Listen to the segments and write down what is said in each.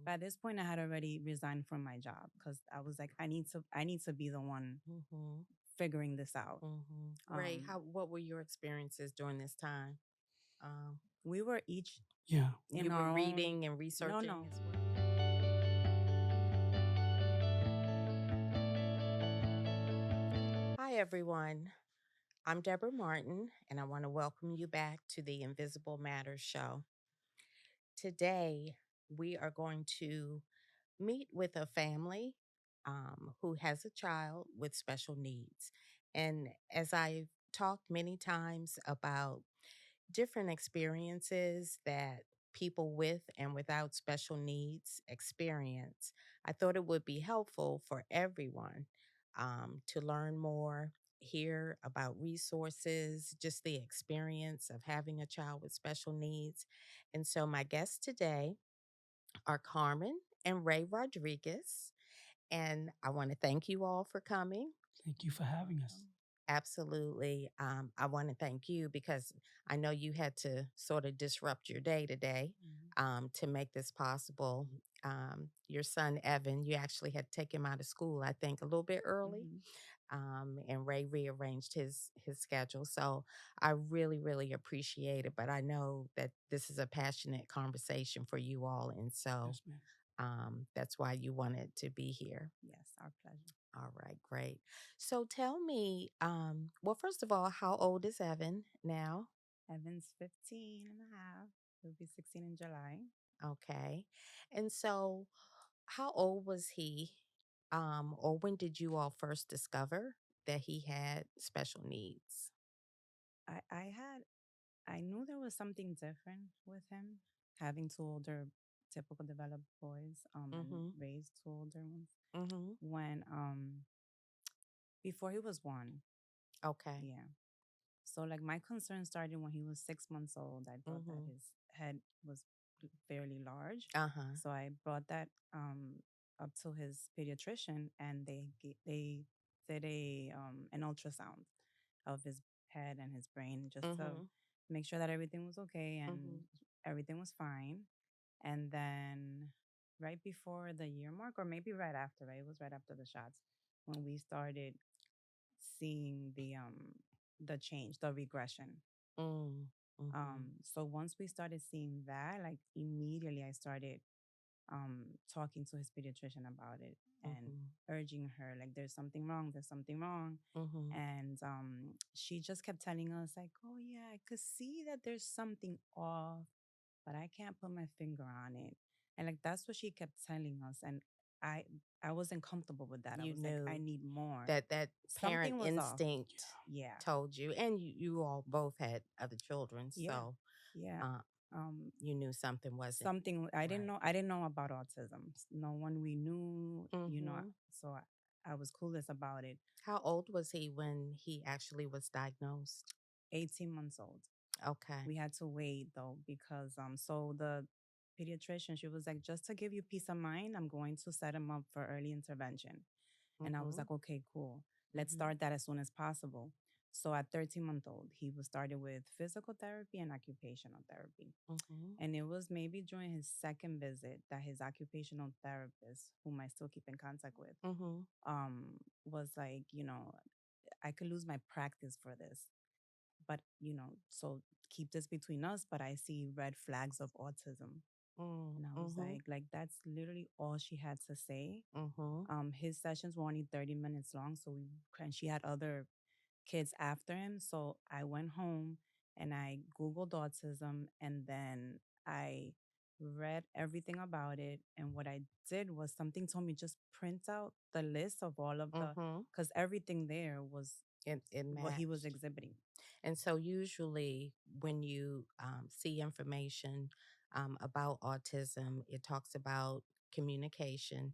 By this point, I had already resigned from my job because I was like, I need to be the one Mm-hmm. figuring this out. Mm-hmm. Ray, Um, what were your experiences during this time? Um, we were each Yeah. in you were our own. reading and No, researching no. as well. Hi, everyone. I'm Deborah Martin, and I want to welcome you back to the Invisible Matters show. Today, we are going to meet with a family who has a child with special needs. And as I've talked many times about different experiences that people with and without special needs experience, I thought it would be helpful for everyone to learn more, hear about resources, just the experience of having a child with special needs. And so, my guests today are Carmen and Ray Rodriguez. And I want to thank you all for coming. Thank you for having us. Welcome. Absolutely. I want to thank you because I know you had to sort of disrupt your day today Mhm. to make this possible. Your son, Evan, you actually had to take him out of school, I think, a little bit early. Mhm. And Ray rearranged his schedule. So I really, really appreciate it. But I know that this is a passionate conversation for you all. And so Yes, ma'am. that's why you wanted to be here. Yes, our pleasure. All right, great. So tell me, well, first of all, how old is Evan now? Evan's 15 and a half. He'll be 16 in July. Okay. And so how old was he? Or when did you all first discover that he had special needs? I knew there was something different with him, having two older, typical developed boys, and Mm-hmm. raised two older ones. Mm-hmm. When before he was one, Okay. yeah. So like my concern started when he was 6 months old. I thought that Mm-hmm. his head was fairly large, Uh-huh. so I brought that up to his pediatrician, and they did a an ultrasound of his head and his brain just to Mm-hmm. make sure that everything was okay and Mm-hmm. everything was fine. And then right before the year mark, or maybe right after, right? It was right after the shots when we started seeing the change, the regression. Mm-hmm. So once we started seeing that, like immediately I started talking to his pediatrician about it and Mm-hmm. urging her like there's something wrong. Mm-hmm. And she just kept telling us like, oh yeah, I could see that there's something off, but I can't put my finger on it. And like that's what she kept telling us. And I I wasn't comfortable with that. I You was like, I knew need more. that parent Something was off. instinct Yeah. told you, and you all both had other children, Yeah. so Yeah. uh, Um you knew something wasn't something right. I didn't know about autism. No one we knew, Mm-hmm. so I was clueless about it. How old was he when he actually was diagnosed? 18 months old. Okay. We had to wait though because so the pediatrician, she was like, just to give you peace of mind, I'm going to set him up for early intervention. And I was Mm-hmm. like, okay, cool. Let's Mm-hmm. start that as soon as possible. So at 13-month old, he was started with physical therapy and occupational therapy. Mm-hmm. And it was maybe during his second visit that his occupational therapist, whom I still keep in contact with, Mm-hmm. was like, I could lose my practice for this. But, so keep this between us, but I see red flags of autism. And I was Mm-hmm. like, that's literally all she had to say. Mm-hmm. His sessions were only 30 minutes long. And she had other kids after him. So I went home and I Googled autism and then I read everything about it. And what I did was something told me just print out the list of all of Mm-hmm. because everything there was It what he was matched. exhibiting. And so, usually, when you see information about autism, it talks about communication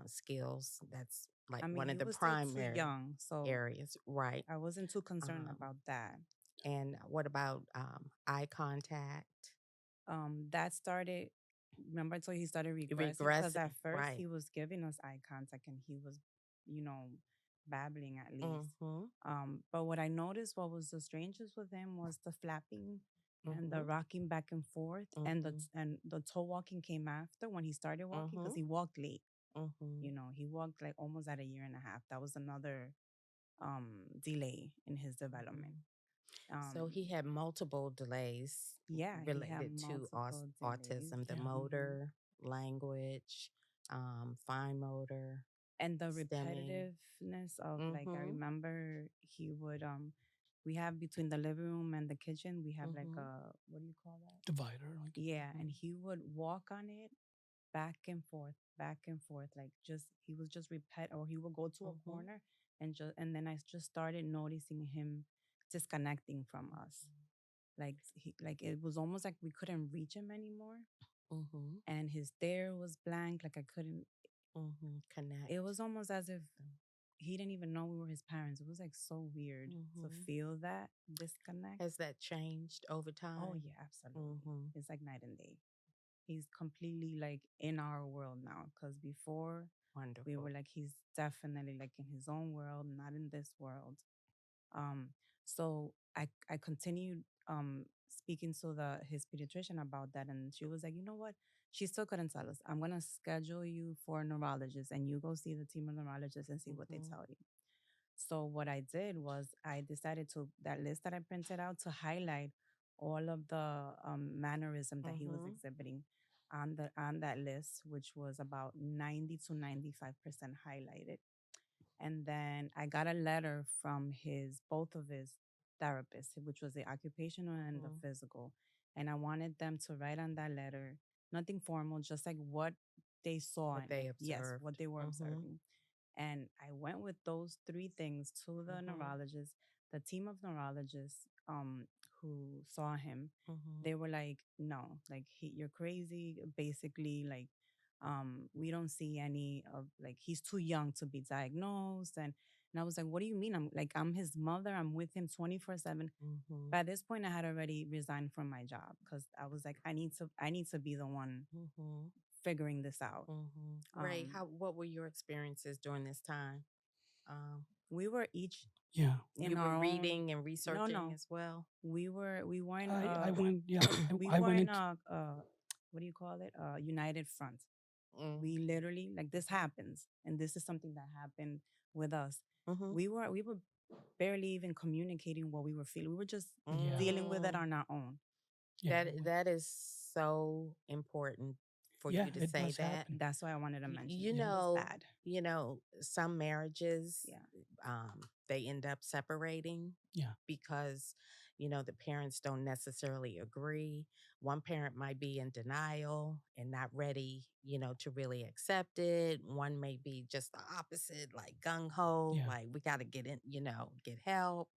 skills. That's like I mean, one of he the was still too primary young, so areas, right? I wasn't too concerned Um, about that. and what about eye contact? That started. Remember, until he started regressing, because Regressing, at first right? he was giving us eye contact and he was, you know, babbling at least. Mm-hmm. But what I noticed, what was the strangest with him was the flapping. and the Mhm. rocking back and forth, Mhm. and the toe walking came after when he started walking because Mhm. he walked late. Mhm. You know, he walked like almost at a year and a half. That was another delay in his development. Mhm. So Um he had multiple delays yeah, he had related to multiple delays. autism, the Yeah. Hmm. motor, language, fine motor, And the stimming. repetitiveness of, like, I Mhm. remember he would we have between the living room and the kitchen, we have like Mhm. a, what do you call that? Divider, like Yeah, and Mhm. he would walk on it back and forth, like, just he was just repeat, or he would go to a Mhm. corner and then I just started noticing him disconnecting from us. Like, he, like, it was almost like we couldn't reach him anymore, Mhm. and his stare was blank, like I couldn't. Mhm. It Connect. was almost as if he didn't even know we were his parents. It was like so weird to Mhm. feel that disconnect. Has that changed over Oh time? yeah, absolutely. Mhm. It's like night and day. He's completely like in our world now. Cause before we were Wonderful. like, he's definitely like in his own world, not in this world. Um, so I continued speaking to the his pediatrician about that, and she was like, you know what? She still couldn't tell us. I'm gonna schedule you for a neurologist, and you go see the team of neurologists and see what they Mhm. tell you. So what I did was I decided to, that list that I printed out, to highlight all of the mannerism that he was Mhm. exhibiting on that list, which was about 90 to 95% highlighted. And then I got a letter from his both of his therapists, which was the occupational and the Mhm. physical. And I wanted them to write on that letter, nothing formal, just like what they saw What and, they like, yes, what observed. they were Mhm. observing. And I went with those three things to the Mhm. neurologist. The team of neurologists who saw him, Mhm. they were like, no, like, you're crazy. Basically, like, we don't see any of, like, he's too young to be diagnosed. And I was like, what do you mean? I'm like, I'm his mother. I'm with him 24/7. Mhm. By this point, I had already resigned from my job because I was like, I need to be the one Mhm. figuring this out. Mhm. Ray, Um, how what were your experiences during this time? Um, we were each Yeah. in you were our own. reading and No, researching no, as well. we weren't I went, yeah, we I weren't went, what do you call it, united front. Mm. We literally, like, this happens, and this is something that happened with us. Mhm. We were barely even communicating what we were feeling. We were just yeah, dealing with it Mm. on our own. yeah, I went, That is so important for yeah, you to it say does that. happen. That's why I wanted to mention it. You Yeah, It was know, bad. some marriages, Yeah. they end up separating yeah, because, the parents don't necessarily agree. One parent might be in denial and not ready, to really accept it. One may be just the opposite, like gung ho, yeah, like we got to get in, get help.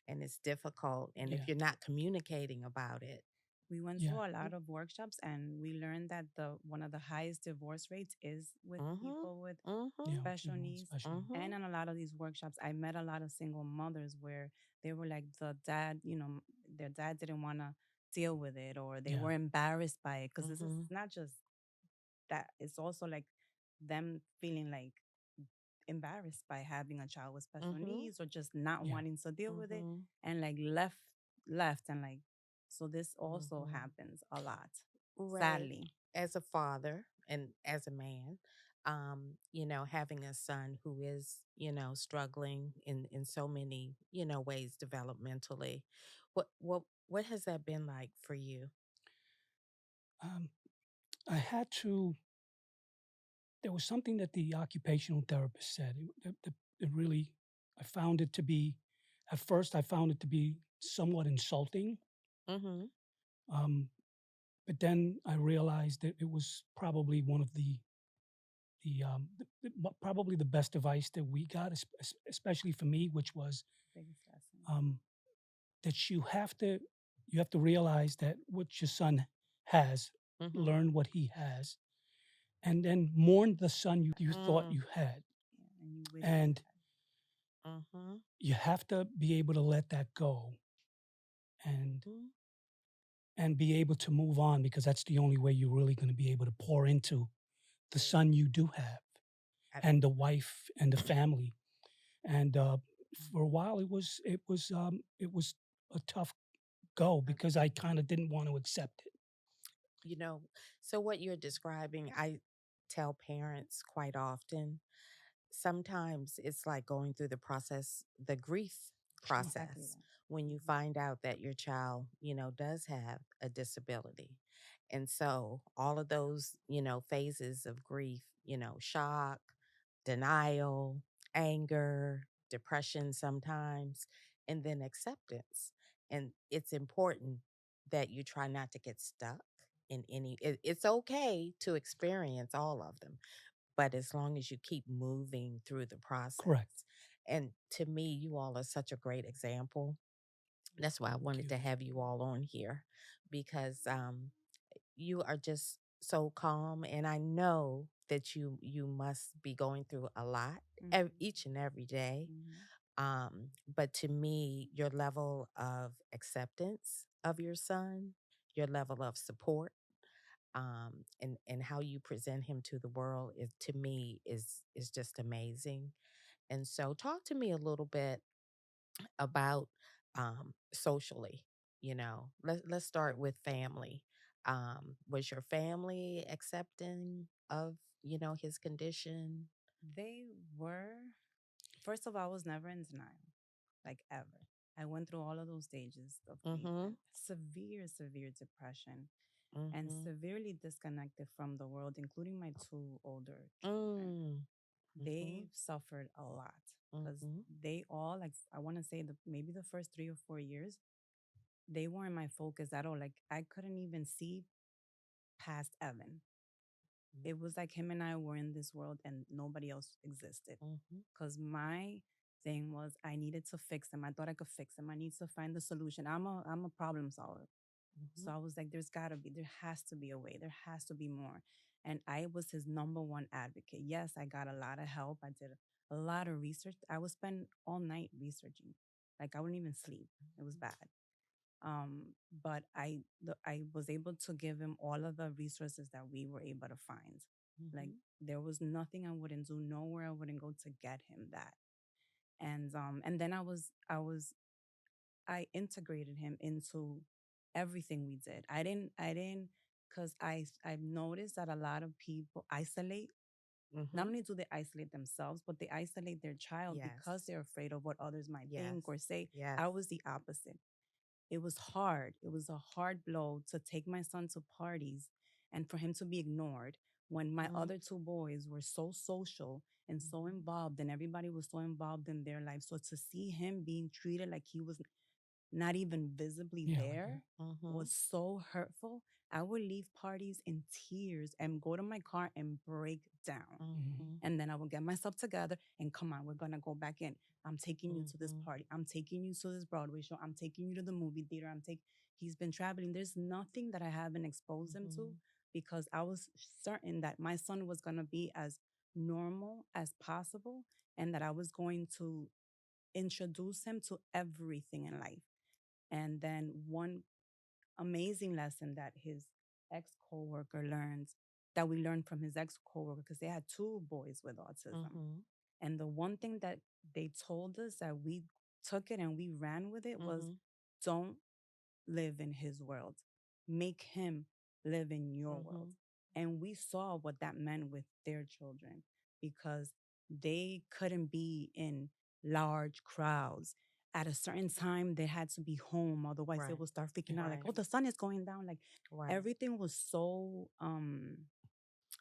And it's difficult. And if yeah, you're not communicating about it, We went yeah, through a lot of workshops, and we learned that the one of the highest divorce rates is with mm-hmm, people with mm-hmm, yeah, with special people with needs. special needs. mm-hmm, And in a lot of these workshops, I met a lot of single mothers where they were like, the dad, their dad didn't want to deal with it, or they Yeah, were embarrassed by it. Because this is mm-hmm, not just that, it's also like them feeling like embarrassed by having a child with special mm-hmm, needs, or just not yeah, wanting to deal with it, mm-hmm, and like left, and like, so this also mm-hmm. happens a lot, Ray, sadly. as a father and as a man, having a son who is, struggling in so many, ways developmentally, what has that been like for you? um, I had to, there was something that the occupational therapist said. It really, I found it to be, at first, I found it to be somewhat insulting. Mm-hmm. Um, but then I realized that it was probably one of probably the best advice that we got, especially for me, which was Biggest lesson. um, that you have to realize that what your son has, Mm-hmm. learn what he has, and then mourn the son you thought Mm. you had, Yeah, and you wish you and Mm-hmm. you have to be able to let that go and Mm-hmm. be able to move on, because that's the only way you're really going to be able to pour into the Great. son you do have, I, and the wife and the family. And had. for a while, it was a tough go because I kind of didn't want to accept it. You know, so what you're describing, I tell parents quite often, sometimes it's like going through the grief Sure. Exactly process that. when you Mhm. find out that your child, does have a disability. And so all of those, phases of grief, shock, denial, anger, depression sometimes, and then acceptance. And it's important that you try not to get stuck in it's okay to experience all of them, but as long as you keep moving through the Correct. process. And to me, you all are such a great example. That's why I Thank wanted you. to have you all on here because you are just so calm, and I know that you must be going through a lot Mhm. each and every day. Mhm. But to me, your level of acceptance of your son, your level of support, and how you present him to the world is, to me, is just amazing. And so, talk to me a little bit about socially. Let's start with family. Was your family accepting of his condition? They were, first of all, I was never in denial, like ever. I went through all of those stages of grief Mm-hmm. and severe, severe depression and Mm-hmm. severely disconnected from the world, including my two older children. Mm. Mm-hmm. They suffered a lot because Mm-hmm. they all, like, I want to say maybe the first 3 or 4 years, they weren't my focus at all. Like, I couldn't even see past Evan. It was like him and I were in this world and nobody else existed. Mm-hmm. Because my thing was I needed to fix him. I thought I could fix him. I need to find the solution. I'm a problem solver. Mm-hmm. So I was like, there has to be a way. There has to be more. And I was his number one advocate. Yes, I got a lot of help. I did a lot of research. I would spend all night researching. Like I wouldn't even sleep. It was bad. But I was able to give him all of the resources that we were able to find. Like Mm-hmm. there was nothing I wouldn't do, nowhere I wouldn't go to get him that. And then I integrated him into everything we did. I didn't because I've noticed that a lot of people isolate. Not Mm-hmm. only do they isolate themselves, but they isolate their child because Yes. they're afraid of what others might Yes. think or say. Yes. I was the opposite. It was hard. It was a hard blow to take my son to parties and for him to be ignored when my Mm-hmm. other two boys were so social and so Mm-hmm. involved and everybody was so involved in their life. So to see him being treated like he was not even visibly Yeah, I get there it. Mm-hmm. was so hurtful. I would leave parties in tears and go to my car and break down. Mhm. Mm-hmm. And then I will get myself together and come on, we're gonna go back in. I'm taking you to this Mm-hmm. party. I'm taking you to this Broadway show. I'm taking you to the movie theater. He's been traveling. There's nothing that I haven't exposed him to Mm-hmm. because I was certain that my son was gonna be as normal as possible and that I was going to introduce him to everything in life. And then one amazing lesson that his ex coworker learned, that we learned from his ex coworker, because they had two boys with autism. Mm-hmm. And the one thing that they told us that we took it and we ran with it was Mm-hmm. don't live in his world. Make him live in your world. Mm-hmm. And we saw what that meant with their children because they couldn't be in large crowds. At a certain time, they had to be home. Otherwise, they Right. will start freaking out like, Right. oh, the sun is going down. Like Right. everything was so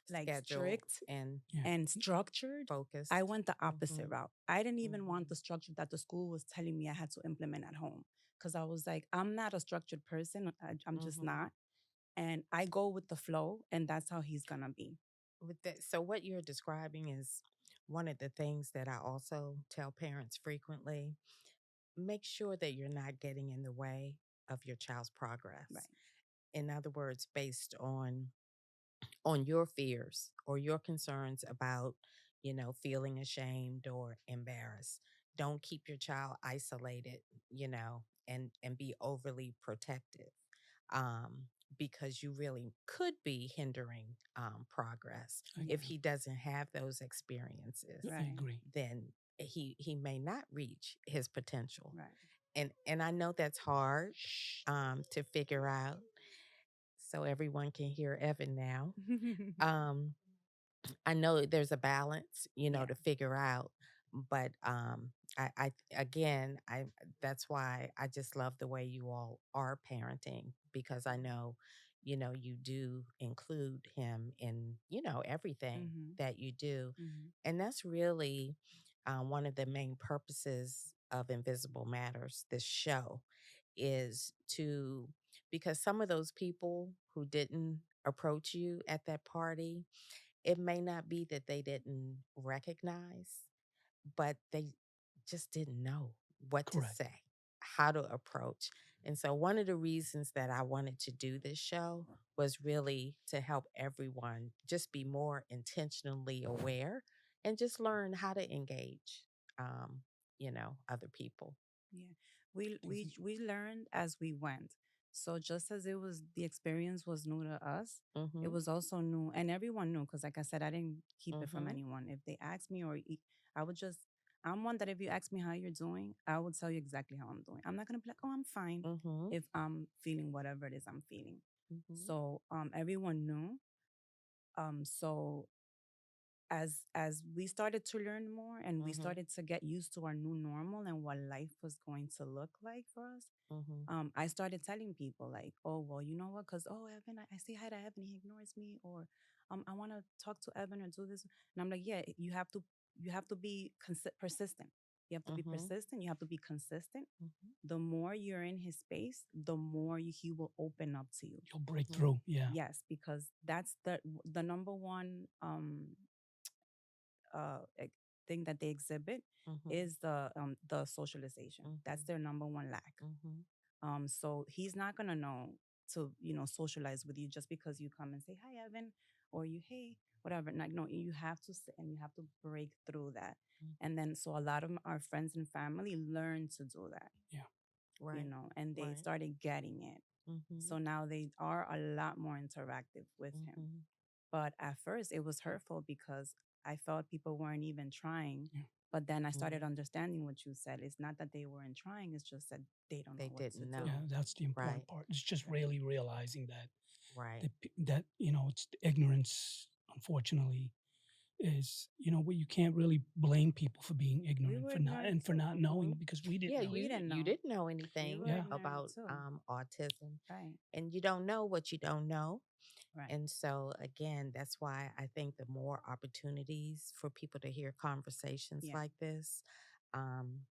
like Scheduled strict and Yeah. and structured. I focused. went the opposite Mm-hmm. route. I didn't even want Mm-hmm. the structure that the school was telling me I had to implement at home because I was like, I'm not a structured person. I'm just Mm-hmm. not. And I go with the flow, and that's how he's gonna be. With that, so what you're describing is one of the things that I also tell parents frequently. Make sure that you're not getting in the way of your child's progress. Right, In other words, based on your fears or your concerns about, feeling ashamed or embarrassed. Don't keep your child isolated, and be overly protective. Um, because you really could be hindering progress. I If yeah, he doesn't have those experiences, I right, agree. then he may not reach his potential. right. And I know that's hard Shh. to figure out. So everyone can hear Evan now. Um, I know there's a balance, Yeah. to figure out, but I again, I that's why I just love the way you all are parenting because I know, you do include him in, everything Mhm. that you do, Mhm. and that's really one of the main purposes of Invisible Matters. This show is to because some of those people who didn't approach you at that party, it may not be that they didn't recognize, but they just didn't know what to Correct. say, how to approach. And so, one of the reasons that I wanted to do this show was really to help everyone just be more intentionally aware and just learn how to engage, um, other people. Yeah. We Things we we learned as we went. So just as it was the experience was new to us, it Mm-hmm. was also new and everyone knew because like I said I didn't keep it from Mm-hmm. anyone. If they asked me I would just I'm one that if you ask me how you're doing, I will tell you exactly how I'm doing. I'm not going to be like, "Oh, I'm fine," Mm-hmm. if I'm feeling whatever it is I'm feeling. Mm-hmm. So everyone knew. So as we started to learn more and we Mm-hmm. started to get used to our new normal and what life was going to look like for us, Mm-hmm. I started telling people like, oh well, you know what? Because oh Evan, I say hi to Evan, he ignores me, or I want to talk to Evan or do this, and I'm like, yeah, you have to be persistent. You have to be Mm-hmm. persistent. You have to be consistent. Mm-hmm. The more you're in his space, the more he will open up to you. You'll break Mm-hmm. through. Yeah. Yes, because that's the number one thing that they exhibit Mm-hmm. is the socialization. That's Mm-hmm. their number one lack. Mm-hmm. So he's not gonna know to socialize with you just because you come and say hi Evan or you hey whatever. Like no, you have to sit and you have to break through that. And then so a lot of our friends and family learn to do that, Yeah. Right. and they Right. started getting it. Mm-hmm. So now they are a lot more interactive with him. Mm-hmm. But at first, it was hurtful because I felt people weren't even trying. Yeah. But then I Mm-hmm. started understanding what you said. It's not that they weren't trying, it's just that they don't They know what to didn't Yeah. do. know. That's the Right. important part. It's just Right. really realizing that Right. that it's the ignorance, unfortunately, is where you can't really blame people for being We ignorant were for not ignorant and for too. not Mm-hmm. knowing because we didn't Yeah, know We you didn't you know. didn't know We anything were Yeah. ignorant about too. autism, Right. and you don't know what you don't know. Right. And so again, that's why I think the more opportunities for people to hear conversations Yeah. like this, um,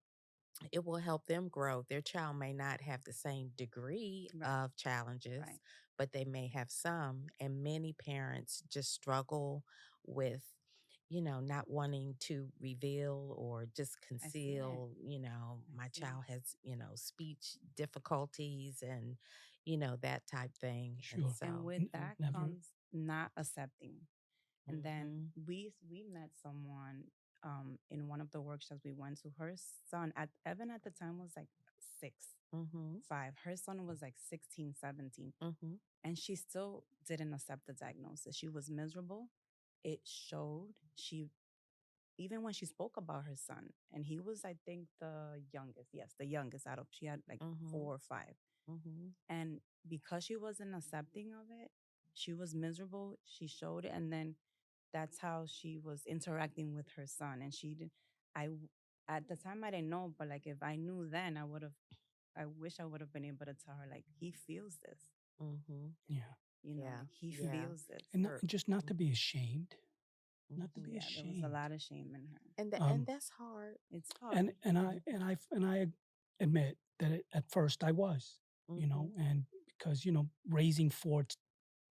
it will help them grow. Their child may not have the same degree Right. of challenges, Right. but they may have some. And many parents just struggle with, not wanting to reveal or just I see it. conceal, I my see it. child has, speech difficulties and, that type thing. And Sure. And so, with N- that never. comes not accepting. And then mm-hmm, we met someone in one of the workshops we went to. Her son at Evan at the time was like mm-hmm, 5. Her son was like 16, 17. mm-hmm, And she still didn't accept the diagnosis. She was miserable. It showed. She even when she spoke about her son, and he was, I think, the youngest. Yes, the youngest out of she had like mm-hmm, 4 or 5. mm-hmm, And because she wasn't accepting of it, she was miserable. She showed it, and then that's how she was interacting with her son. And she did. At the time I didn't know, but like if I knew then, I would have. I wish I would have been able to tell her like he feels this. mm-hmm. Yeah. Yeah, Like he yeah. feels this. And Her, just not to be ashamed. Not to be Yeah, there was a ashamed. lot of shame in her. and Um, that's hard. It's and hard. and I and I and I admit that at first I was, Mm-hmm, and because raising four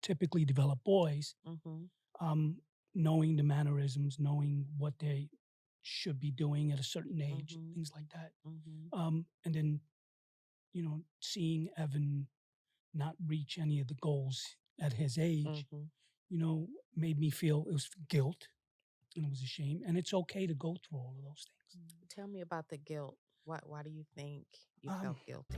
typically developed boys, mm-hmm, um, knowing the mannerisms, knowing what they should be doing at a certain age, mm-hmm, things like that. mm-hmm, And then seeing Evan not reach any of the goals at his age, mm-hmm. made me feel it was guilt and it was a shame. And it's okay to go through all of those things. Mm. Tell me about the guilt. Why do you think you Um, felt guilty?